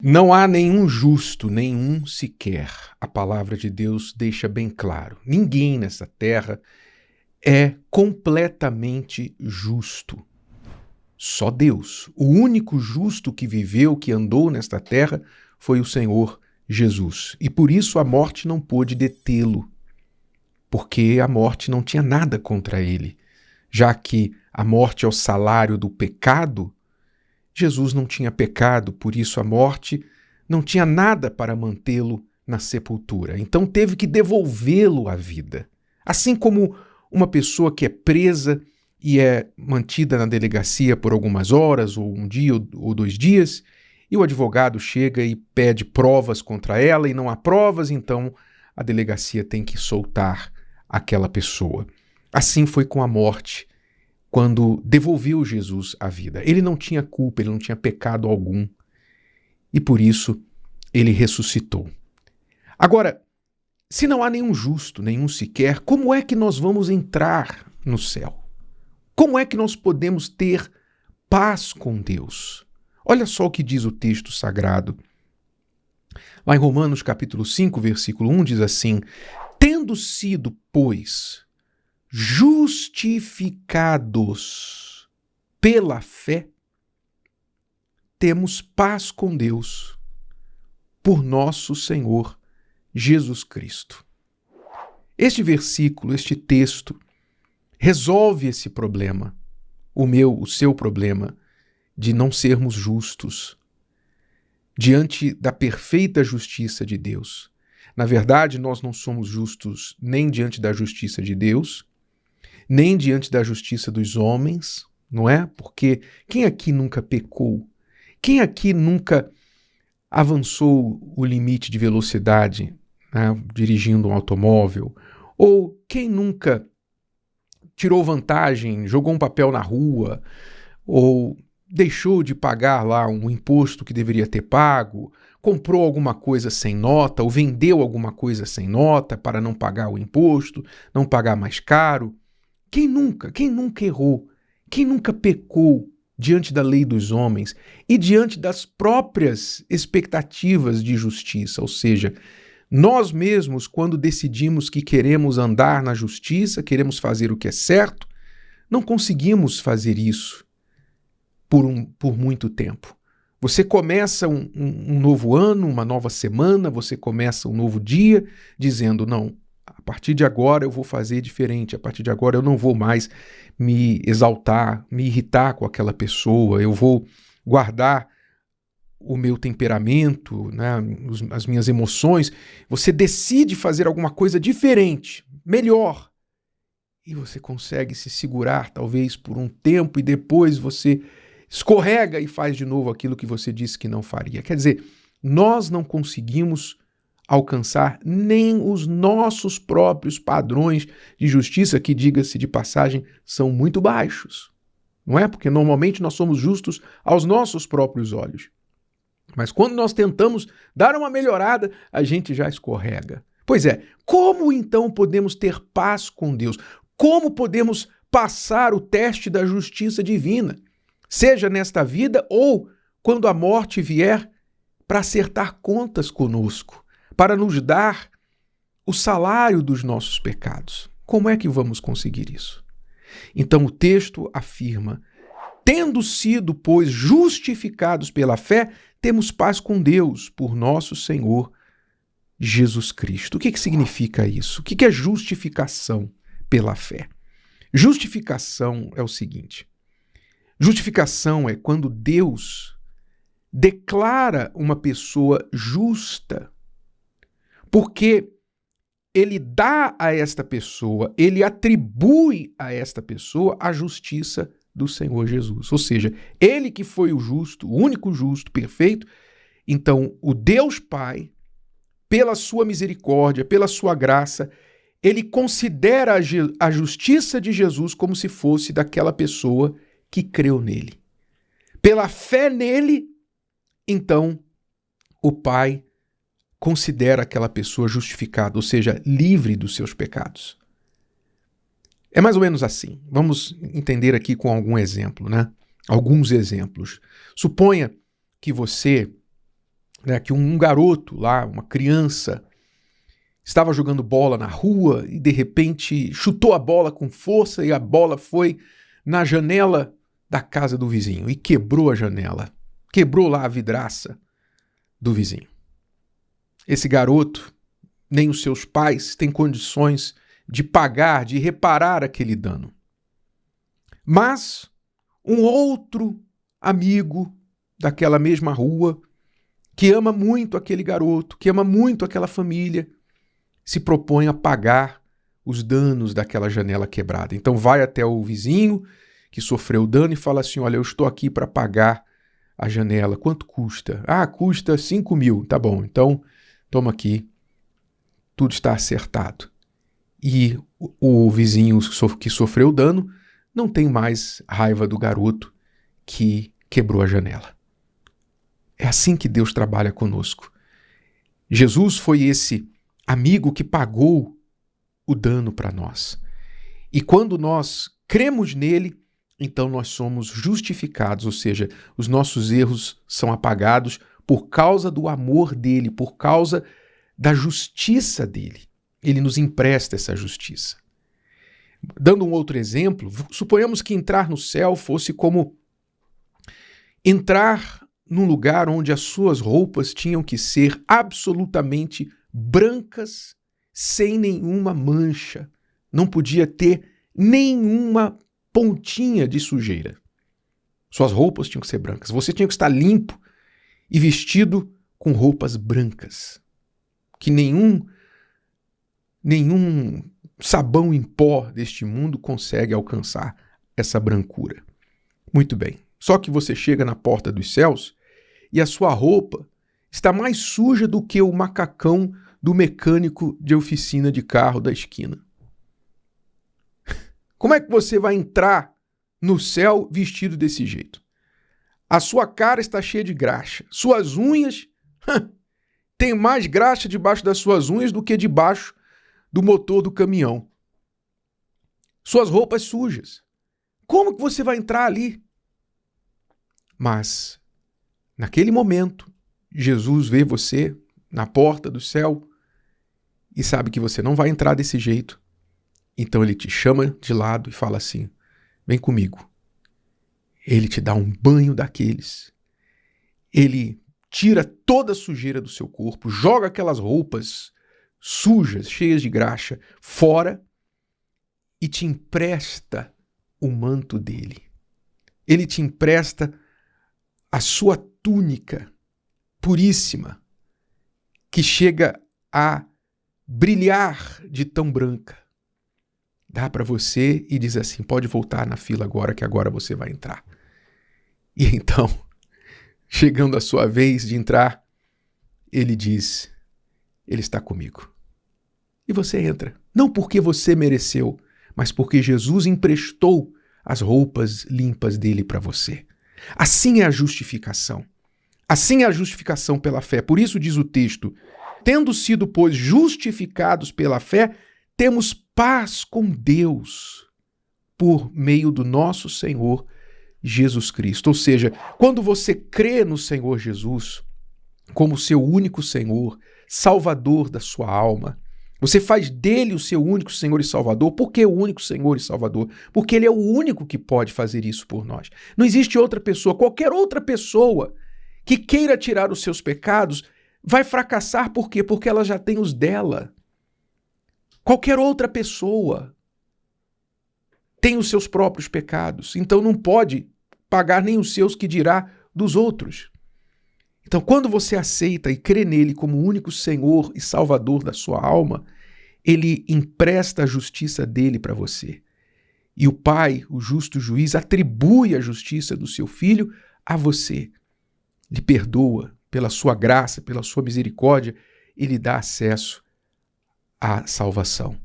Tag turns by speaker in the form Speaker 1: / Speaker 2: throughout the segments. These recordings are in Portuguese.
Speaker 1: Não há nenhum justo, nenhum sequer. A palavra de Deus deixa bem claro. Ninguém nessa terra é completamente justo. Só Deus. O único justo que viveu, que andou nesta terra, foi o Senhor Jesus. E por isso a morte não pôde detê-lo, porque a morte não tinha nada contra ele. Já que a morte é o salário do pecado, Jesus não tinha pecado, por isso a morte não tinha nada para mantê-lo na sepultura. Então teve que devolvê-lo à vida. Assim como uma pessoa que é presa e é mantida na delegacia por algumas horas, ou um dia ou 2 dias, e o advogado chega e pede provas contra ela e não há provas, então a delegacia tem que soltar aquela pessoa. Assim foi com a morte, quando devolveu Jesus à vida. Ele não tinha culpa, ele não tinha pecado algum. E por isso ele ressuscitou. Agora, se não há nenhum justo, nenhum sequer, como é que nós vamos entrar no céu? Como é que nós podemos ter paz com Deus? Olha só o que diz o texto sagrado. Lá em Romanos capítulo 5, versículo 1 diz assim: tendo sido, pois, justificados pela fé, temos paz com Deus por nosso Senhor Jesus Cristo. Este versículo, este texto, resolve esse problema, o seu problema, de não sermos justos diante da perfeita justiça de Deus. Na verdade, nós não somos justos nem diante da justiça de Deus, nem diante da justiça dos homens, não é? Porque quem aqui nunca pecou? Quem aqui nunca avançou o limite de velocidade, né, dirigindo um automóvel? Ou quem nunca tirou vantagem, jogou um papel na rua, ou deixou de pagar lá um imposto que deveria ter pago, comprou alguma coisa sem nota, ou vendeu alguma coisa sem nota para não pagar o imposto, não pagar mais caro? Quem nunca errou? Quem nunca pecou diante da lei dos homens e diante das próprias expectativas de justiça? Ou seja, nós mesmos, quando decidimos que queremos andar na justiça, queremos fazer o que é certo, não conseguimos fazer isso por muito tempo. Você começa um novo ano, uma nova semana, você começa um novo dia dizendo, não, a partir de agora eu vou fazer diferente, a partir de agora eu não vou mais me exaltar, me irritar com aquela pessoa, eu vou guardar o meu temperamento, né, as minhas emoções. Você decide fazer alguma coisa diferente, melhor, e você consegue se segurar talvez por um tempo e depois você escorrega e faz de novo aquilo que você disse que não faria. Quer dizer, nós não conseguimos alcançar nem os nossos próprios padrões de justiça, que, diga-se de passagem, são muito baixos. Não é? Porque normalmente nós somos justos aos nossos próprios olhos. Mas quando nós tentamos dar uma melhorada, a gente já escorrega. Pois é, como então podemos ter paz com Deus? Como podemos passar o teste da justiça divina? Seja nesta vida ou quando a morte vier para acertar contas conosco, para nos dar o salário dos nossos pecados. Como é que vamos conseguir isso? Então o texto afirma: tendo sido, pois, justificados pela fé, temos paz com Deus por nosso Senhor Jesus Cristo. O que significa isso? O que é justificação pela fé? Justificação é o seguinte: justificação é quando Deus declara uma pessoa justa, porque ele dá a esta pessoa, ele atribui a esta pessoa a justiça do Senhor Jesus. Ou seja, ele que foi o justo, o único justo, perfeito, então o Deus Pai, pela sua misericórdia, pela sua graça, ele considera a justiça de Jesus como se fosse daquela pessoa que creu nele. Pela fé nele, então, o Pai considera aquela pessoa justificada, ou seja, livre dos seus pecados. É mais ou menos assim. Vamos entender aqui com algum exemplo, né? Alguns exemplos. Suponha que você né, que um garoto lá, uma criança, estava jogando bola na rua e de repente chutou a bola com força e a bola foi na janela da casa do vizinho e quebrou a janela. Quebrou lá a vidraça do vizinho. Esse garoto, nem os seus pais têm condições de pagar, de reparar aquele dano. Mas um outro amigo daquela mesma rua, que ama muito aquele garoto, que ama muito aquela família, se propõe a pagar os danos daquela janela quebrada. Então vai até o vizinho que sofreu o dano e fala assim: olha, eu estou aqui para pagar a janela. Quanto custa? Ah, custa 5 mil. Tá bom, então toma aqui. Tudo está acertado. E o vizinho que sofreu o dano não tem mais raiva do garoto que quebrou a janela. É assim que Deus trabalha conosco. Jesus foi esse amigo que pagou o dano para nós. E quando nós cremos nele, então nós somos justificados, ou seja, os nossos erros são apagados por causa do amor dele, por causa da justiça dele. Ele nos empresta essa justiça. Dando um outro exemplo, suponhamos que entrar no céu fosse como entrar num lugar onde as suas roupas tinham que ser absolutamente brancas, sem nenhuma mancha. Não podia ter nenhuma pontinha de sujeira. Suas roupas tinham que ser brancas. Você tinha que estar limpo e vestido com roupas brancas. Que nenhum sabão em pó deste mundo consegue alcançar essa brancura. Muito bem. Só que você chega na porta dos céus e a sua roupa está mais suja do que o macacão do mecânico de oficina de carro da esquina. Como é que você vai entrar no céu vestido desse jeito? A sua cara está cheia de graxa. Suas unhas... tem mais graxa debaixo das suas unhas do que debaixo do motor do caminhão. Suas roupas sujas. Como que você vai entrar ali? Mas, naquele momento, Jesus vê você na porta do céu e sabe que você não vai entrar desse jeito. Então ele te chama de lado e fala assim: vem comigo. Ele te dá um banho daqueles. Ele tira toda a sujeira do seu corpo, joga aquelas roupas sujas, cheias de graxa, fora e te empresta o manto dele. Ele te empresta a sua túnica puríssima, que chega a brilhar de tão branca. Dá para você e diz assim: pode voltar na fila agora, que agora você vai entrar. E então, chegando a sua vez de entrar, ele diz: ele está comigo. E você entra. Não porque você mereceu, mas porque Jesus emprestou as roupas limpas dele para você. Assim é a justificação. Assim é a justificação pela fé. Por isso diz o texto: tendo sido, pois, justificados pela fé, temos paz com Deus por meio do nosso Senhor Jesus Cristo. Ou seja, quando você crê no Senhor Jesus como seu único Senhor, Salvador da sua alma, você faz dele o seu único Senhor e Salvador. Por que o único Senhor e Salvador? Porque ele é o único que pode fazer isso por nós. Não existe outra pessoa, qualquer outra pessoa que queira tirar os seus pecados vai fracassar. Por quê? Porque ela já tem os dela. Qualquer outra pessoa tem os seus próprios pecados, então não pode pagar nem os seus, que dirá dos outros. Então, quando você aceita e crê nele como o único Senhor e Salvador da sua alma, ele empresta a justiça dele para você. E o Pai, o justo juiz, atribui a justiça do seu Filho a você. Lhe perdoa pela sua graça, pela sua misericórdia, e lhe dá acesso à salvação.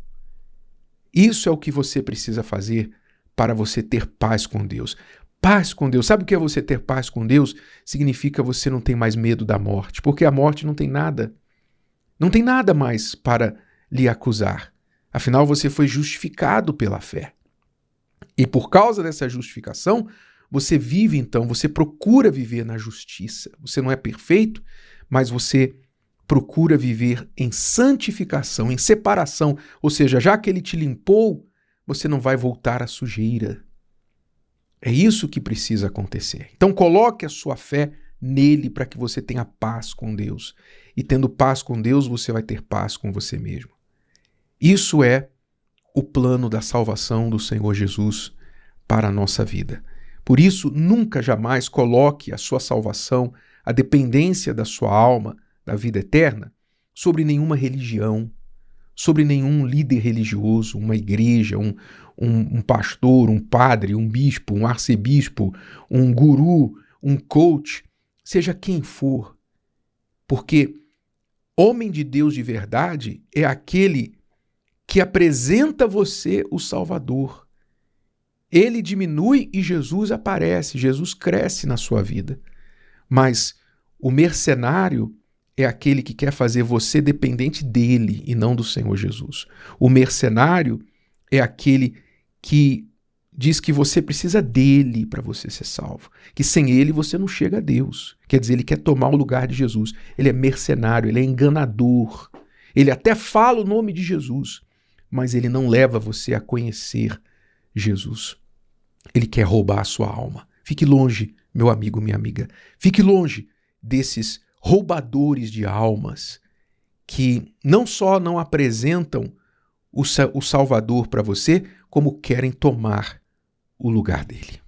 Speaker 1: Isso é o que você precisa fazer para você ter paz com Deus. Paz com Deus. Sabe o que é você ter paz com Deus? Significa você não ter mais medo da morte, porque a morte não tem nada mais para lhe acusar. Afinal, você foi justificado pela fé. E por causa dessa justificação, você vive então, você procura viver na justiça. Você não é perfeito, mas você procura viver em santificação, em separação, ou seja, já que ele te limpou, você não vai voltar à sujeira. É isso que precisa acontecer. Então coloque a sua fé nele para que você tenha paz com Deus. E tendo paz com Deus, você vai ter paz com você mesmo. Isso é o plano da salvação do Senhor Jesus para a nossa vida. Por isso, nunca jamais coloque a sua salvação, a dependência da sua alma, da vida eterna, sobre nenhuma religião, sobre nenhum líder religioso, uma igreja, um pastor, um padre, um bispo, um arcebispo, um guru, um coach, seja quem for. Porque homem de Deus de verdade é aquele que apresenta a você o Salvador. Ele diminui e Jesus aparece, Jesus cresce na sua vida. Mas o mercenário é aquele que quer fazer você dependente dele e não do Senhor Jesus. O mercenário é aquele que diz que você precisa dele para você ser salvo, que sem ele você não chega a Deus. Quer dizer, ele quer tomar o lugar de Jesus. Ele é mercenário, ele é enganador. Ele até fala o nome de Jesus, mas ele não leva você a conhecer Jesus. Ele quer roubar a sua alma. Fique longe, meu amigo, minha amiga. Fique longe desses roubadores de almas que não só não apresentam o Salvador para você, como querem tomar o lugar dele.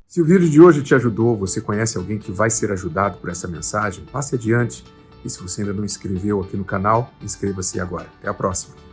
Speaker 2: Se o vídeo de hoje te ajudou, você conhece alguém que vai ser ajudado por essa mensagem, passe adiante. E se você ainda não inscreveu aqui no canal, inscreva-se agora. Até a próxima.